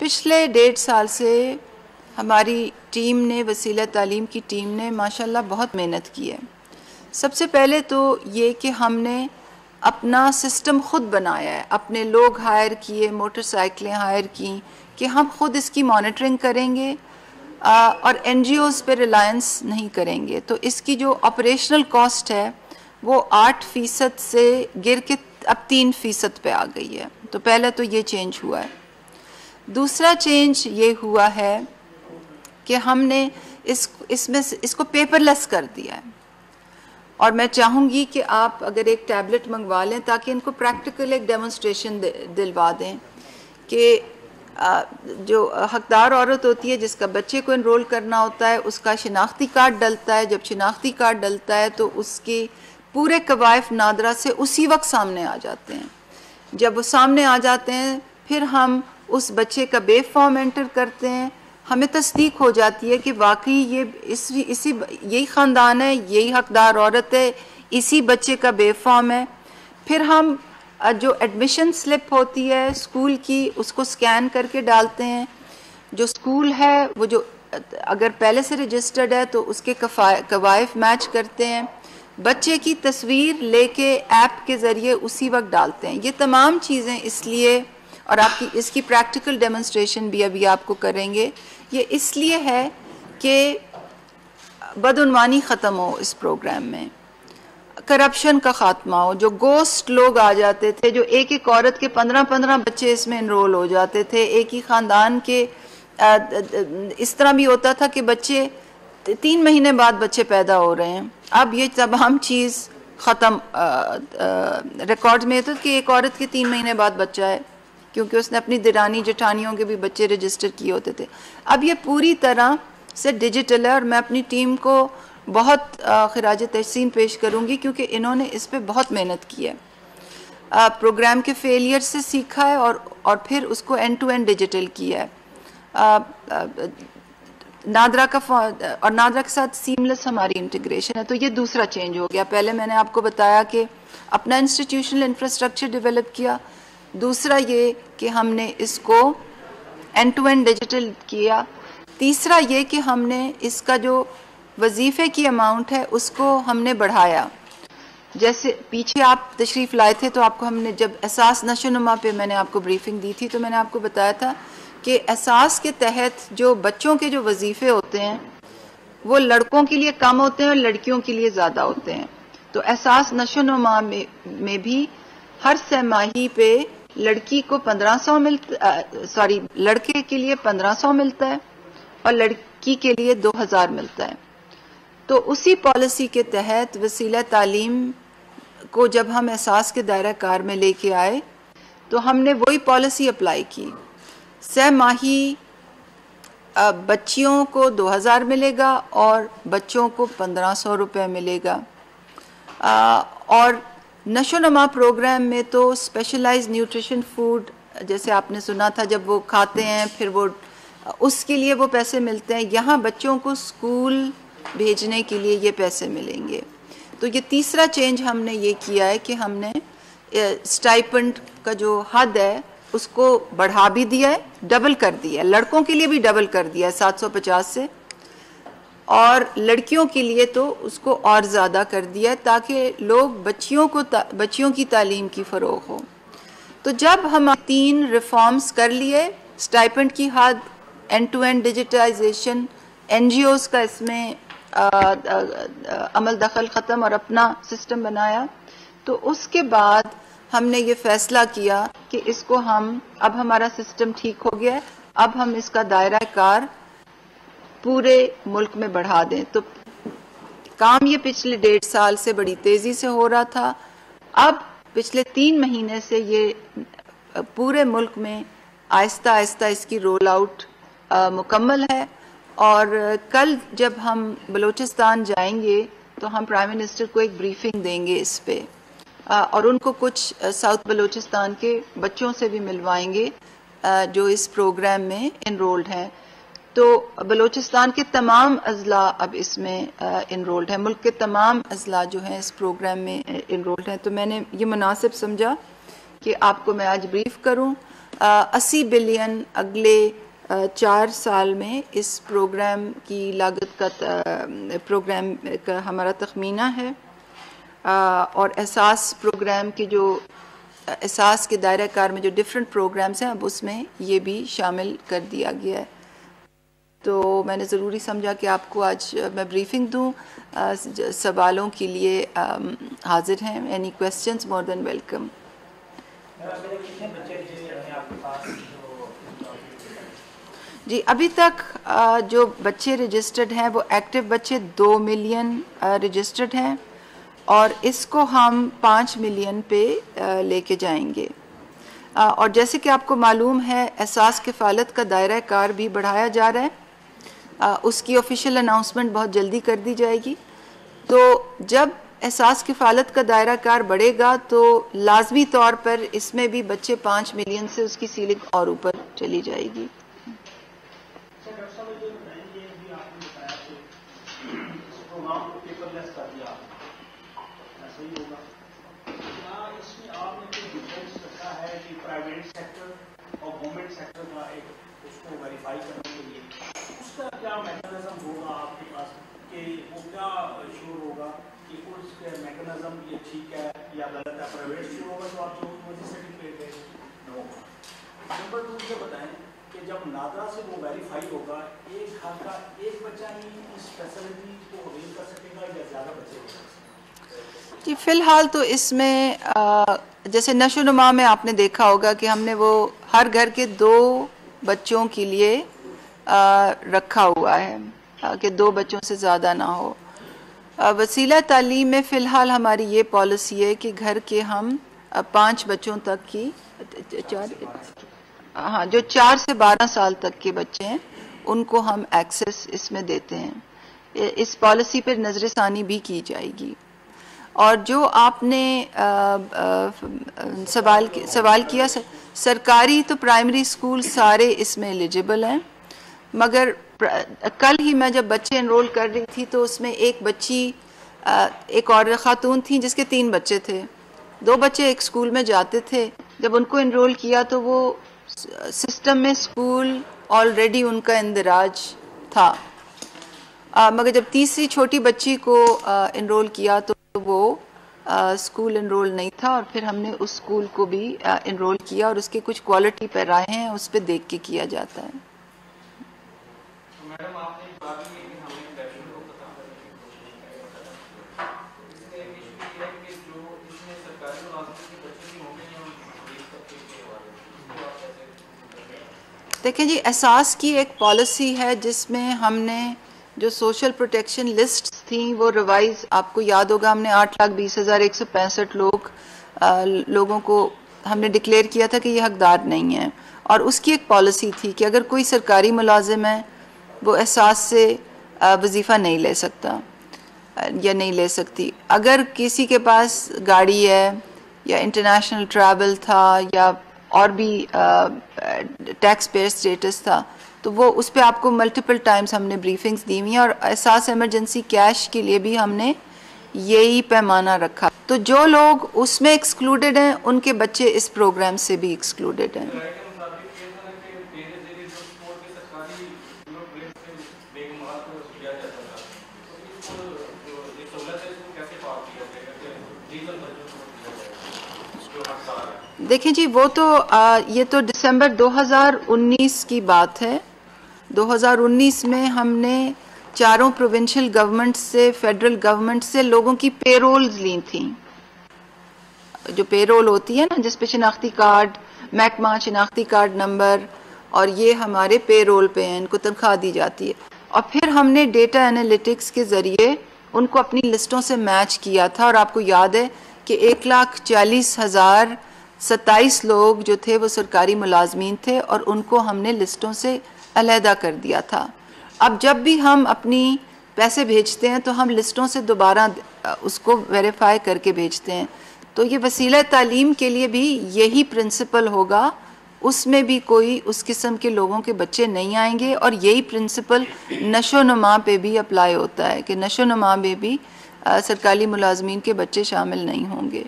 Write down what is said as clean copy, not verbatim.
پچھلے 1.5 سال سے ہماری ٹیم نے، وسیلہ تعلیم کی ٹیم نے ماشاءاللہ بہت محنت کی ہے۔ سب سے پہلے تو یہ کہ ہم نے اپنا سسٹم خود بنایا ہے، اپنے لوگ ہائر کیے، موٹر سائیکلیں ہائر کی کہ ہم خود اس کی مانیٹرنگ کریں گے اور این جی اوز پہ ریلائنس نہیں کریں گے۔ تو اس کی جو آپریشنل کاسٹ ہے وہ 8% سے گر کے اب 3% پہ آ گئی ہے۔ تو پہلے تو یہ چینج ہوا ہے۔ دوسرا چینج یہ ہوا ہے کہ ہم نے اس کو پیپر لیس کر دیا ہے، اور میں چاہوں گی کہ آپ اگر ایک ٹیبلٹ منگوا لیں تاکہ ان کو پریکٹیکل ایک ڈیمونسٹریشن دلوا دیں کہ جو حقدار عورت ہوتی ہے جس کا بچے کو انرول کرنا ہوتا ہے، اس کا شناختی کارڈ ڈلتا ہے۔ جب شناختی کارڈ ڈلتا ہے تو اس کے پورے قوائف نادرہ سے اسی وقت سامنے آ جاتے ہیں۔ جب وہ سامنے آ جاتے ہیں پھر ہم اس بچے کا بے فارم انٹر کرتے ہیں، ہمیں تصدیق ہو جاتی ہے کہ واقعی یہی خاندان ہے، یہی حقدار عورت ہے، اسی بچے کا بے فارم ہے۔ پھر ہم جو ایڈمیشن سلپ ہوتی ہے اسکول کی، اس کو سکین کر کے ڈالتے ہیں۔ جو اسکول ہے وہ جو اگر پہلے سے رجسٹرڈ ہے تو اس کے قوائف میچ کرتے ہیں، بچے کی تصویر لے کے ایپ کے ذریعے اسی وقت ڈالتے ہیں۔ یہ تمام چیزیں اس لیے، اور اس کی پریکٹیکل ڈیمونسٹریشن بھی ابھی آپ کو کریں گے، یہ اس لیے ہے کہ بدعنوانی ختم ہو اس پروگرام میں، کرپشن کا خاتمہ ہو۔ جو گوسٹ لوگ آ جاتے تھے، جو ایک عورت کے 15 بچے اس میں انرول ہو جاتے تھے، ایک ہی خاندان کے، اس طرح بھی ہوتا تھا کہ بچے 3 مہینے بعد بچے پیدا ہو رہے ہیں۔ اب یہ تمام چیز ختم، ریکارڈ میں تو کہ ایک عورت کے 3 مہینے بعد بچہ ہے، کیونکہ اس نے اپنی دیرانی جٹھانیوں کے بھی بچے رجسٹر کیے ہوتے تھے۔ اب یہ پوری طرح سے ڈیجیٹل ہے، اور میں اپنی ٹیم کو بہت خراج تحسین پیش کروں گی کیونکہ انہوں نے اس پہ بہت محنت کی ہے۔ پروگرام کے فیلئر سے سیکھا ہے اور پھر اس کو اینڈ ٹو اینڈ ڈیجیٹل کیا ہے۔ نادرا کے ساتھ سیملیس ہماری انٹیگریشن ہے۔ تو یہ دوسرا چینج ہو گیا۔ پہلے میں نے آپ کو بتایا کہ اپنا انسٹیٹیوشنل انفراسٹرکچر ڈیولپ کیا، دوسرا یہ کہ ہم نے اس کو اینڈ ٹو اینڈ ڈیجیٹل کیا، تیسرا یہ کہ ہم نے اس کا جو وظیفے کی اماؤنٹ ہے اس کو ہم نے بڑھایا۔ جیسے پیچھے آپ تشریف لائے تھے تو آپ کو ہم نے جب اساس نشو و نما پہ میں نے آپ کو بریفنگ دی تھی تو میں نے آپ کو بتایا تھا کہ اساس کے تحت جو بچوں کے جو وظیفے ہوتے ہیں وہ لڑکوں کے لیے کم ہوتے ہیں اور لڑکیوں کے لیے زیادہ ہوتے ہیں۔ تو اساس نشو و نما میں بھی ہر سہ ماہی پہ لڑکی کو 1500 لڑکے کے لیے 1500 ملتا ہے اور لڑکی کے لیے 2000 ملتا ہے۔ تو اسی پالیسی کے تحت وسیلہ تعلیم کو جب ہم اساس کے دائرہ کار میں لے کے آئے تو ہم نے وہی پالیسی اپلائی کی۔ سہ ماہی بچیوں کو 2000 ملے گا اور بچوں کو 1500 روپے ملے گا۔ اور نشو و نما پروگرام میں تو اسپیشلائز نیوٹریشن فوڈ جیسے آپ نے سنا تھا، جب وہ کھاتے ہیں پھر وہ اس کے لیے وہ پیسے ملتے ہیں۔ یہاں بچوں کو اسکول بھیجنے کے لیے یہ پیسے ملیں گے۔ تو یہ تیسرا چینج ہم نے یہ کیا ہے کہ ہم نے اسٹائپنڈ کا جو حد ہے اس کو بڑھا بھی دیا ہے، ڈبل کر دیا ہے، لڑکوں کے لیے بھی ڈبل کر دیا ہے 750 سے، اور لڑکیوں کے لیے تو اس کو اور زیادہ کر دیا ہے تاکہ لوگ بچیوں کی تعلیم کی فروغ ہو۔ تو جب ہم 3 ریفارمز کر لیے، اسٹائپنڈ کی حد، end to end digitization, N G Os کا اس میں عمل دخل ختم اور اپنا سسٹم بنایا، تو اس کے بعد ہم نے یہ فیصلہ کیا کہ اس کو اب ہمارا سسٹم ٹھیک ہو گیا ہے، اب ہم اس کا دائرہ کار پورے ملک میں بڑھا دیں۔ تو کام یہ پچھلے 1.5 سال سے بڑی تیزی سے ہو رہا تھا، اب پچھلے 3 مہینے سے یہ پورے ملک میں آہستہ آہستہ اس کی رول آؤٹ مکمل ہے، اور کل جب ہم بلوچستان جائیں گے تو ہم پرائم منسٹر کو ایک بریفنگ دیں گے اس پہ، اور ان کو کچھ ساؤتھ بلوچستان کے بچوں سے بھی ملوائیں گے جو اس پروگرام میں انرولڈ ہیں۔ تو بلوچستان کے تمام اضلاع اب اس میں انرولڈ ہیں، ملک کے تمام اضلاع جو ہیں اس پروگرام میں انرولڈ ہیں۔ تو میں نے یہ مناسب سمجھا کہ آپ کو میں آج بریف کروں۔ 80 بلین اگلے 4 سال میں اس پروگرام کی لاگت کا پروگرام کا ہمارا تخمینہ ہے، اور احساس پروگرام کے جو احساس کے دائرہ کار میں جو ڈیفرنٹ پروگرامز ہیں اب اس میں یہ بھی شامل کر دیا گیا ہے۔ تو میں نے ضروری سمجھا کہ آپ کو آج میں بریفنگ دوں، سوالوں کے لیے حاضر ہیں، اینی کویسچنز مور دین ویلکم۔ جی ابھی تک جو بچے رجسٹرڈ ہیں وہ ایکٹیو بچے 2 ملین رجسٹرڈ ہیں، اور اس کو ہم 5 ملین پہ لے کے جائیں گے۔ اور جیسے کہ آپ کو معلوم ہے احساس کفالت کا دائرہ کار بھی بڑھایا جا رہا ہے، اس کی آفیشیل اناؤنسمنٹ بہت جلدی کر دی جائے گی۔ تو جب احساس کفالت کا دائرہ کار بڑھے گا تو لازمی طور پر اس میں بھی بچے 5 ملین سے اس کی سیلنگ اور اوپر چلی جائے گی۔ نمبر 2 یہ بتائیں کہ جب نادرا سے وہ ویریفائی ہوگا ایک گھر کا ایک بچہ ہی اس فیسلٹی کو اویل کر سکے گا یا زیادہ بچے ہو سکتے ہیں؟ جی فی الحال تو اس میں جیسے نشو و نما میں آپ نے دیکھا ہوگا کہ ہم نے وہ ہر گھر کے 2 بچوں کے لیے رکھا ہوا ہے کہ 2 بچوں سے زیادہ نہ ہو۔ وسیلہ تعلیم میں فی الحال ہماری یہ پالیسی ہے کہ گھر کے ہم 5 بچوں تک کی جو 4 سے 12 سال تک کے بچے ہیں ان کو ہم ایکسس اس میں دیتے ہیں۔ اس پالیسی پر نظر ثانی بھی کی جائے گی۔ اور جو آپ نے سوال کیا سرکاری تو پرائمری اسکول سارے اس میں ایلیجیبل ہیں، مگر کل ہی میں جب بچے انرول کر رہی تھی تو اس میں ایک بچی ایک اور خاتون تھی جس کے 3 بچے تھے، 2 بچے ایک اسکول میں جاتے تھے، جب ان کو انرول کیا تو وہ سسٹم میں اسکول آلریڈی ان کا اندراج تھا، مگر جب تیسری چھوٹی بچی کو انرول کیا تو وہ اسکول انرول نہیں تھا، اور پھر ہم نے اس اسکول کو بھی انرول کیا، اور اس کے کچھ کوالٹی پیرائے ہیں اس پہ دیکھ کے کیا جاتا ہے۔ میڈم آپ نے بات کی کہ ہمیں بیچلر کو ختم کرنے کی کوشش نہیں کریں، اس میں ایک ایشو یہ ہے کہ جو اس میں سرکاری ملازمت کے بچے بھی ہوں گے یا غریب طبقے کے والے اس کو آپ کیسے؟ دیکھیں جی احساس کی ایک پالیسی ہے جس میں ہم نے جو سوشل پروٹیکشن لسٹ تھیں وہ ریوائز، آپ کو یاد ہوگا ہم نے 8,20,165 لوگوں کو ہم نے ڈکلیئر کیا تھا کہ یہ حقدار نہیں ہیں، اور اس کی ایک پالیسی تھی کہ اگر کوئی سرکاری ملازم ہے وہ احساس سے وظیفہ نہیں لے سکتا یا نہیں لے سکتی۔ اگر کسی کے پاس گاڑی ہے یا انٹرنیشنل ٹریول تھا یا اور بھی ٹیکس پیئر سٹیٹس تھا تو وہ اس پہ آپ کو ملٹیپل ٹائمز ہم نے بریفنگز دی ہوئی ہیں، اور احساس ایمرجنسی کیش کے لیے بھی ہم نے یہی پیمانہ رکھا۔ تو جو لوگ اس میں ایکسکلوڈڈ ہیں ان کے بچے اس پروگرام سے بھی ایکسکلوڈڈ ہیں۔ دیکھیں جی وہ تو یہ تو دسمبر 2019 کی بات ہے۔ 2019 میں ہم نے 4 پروونشل گورنمنٹ سے فیڈرل گورنمنٹ سے لوگوں کی پے رولز لی تھیں، جو پے رول ہوتی ہے نا جس پہ شناختی کارڈ، محکمہ شناختی کارڈ نمبر، اور یہ ہمارے پے رول پہ ہیں، ان کو تنخواہ دی جاتی ہے، اور پھر ہم نے ڈیٹا انالیٹکس کے ذریعے ان کو اپنی لسٹوں سے میچ کیا تھا، اور آپ کو یاد ہے کہ 1,40,027 لوگ جو تھے وہ سرکاری ملازمین تھے، اور ان کو ہم نے لسٹوں سے علیحدہ کر دیا تھا۔ اب جب بھی ہم اپنی پیسے بھیجتے ہیں تو ہم لسٹوں سے دوبارہ اس کو ویریفائی کر کے بھیجتے ہیں۔ تو یہ وسیلہ تعلیم کے لیے بھی یہی پرنسپل ہوگا، اس میں بھی کوئی اس قسم کے لوگوں کے بچے نہیں آئیں گے، اور یہی پرنسپل نشو و نما پہ بھی اپلائی ہوتا ہے کہ نشو و نما میں بھی سرکاری ملازمین کے بچے شامل نہیں ہوں گے۔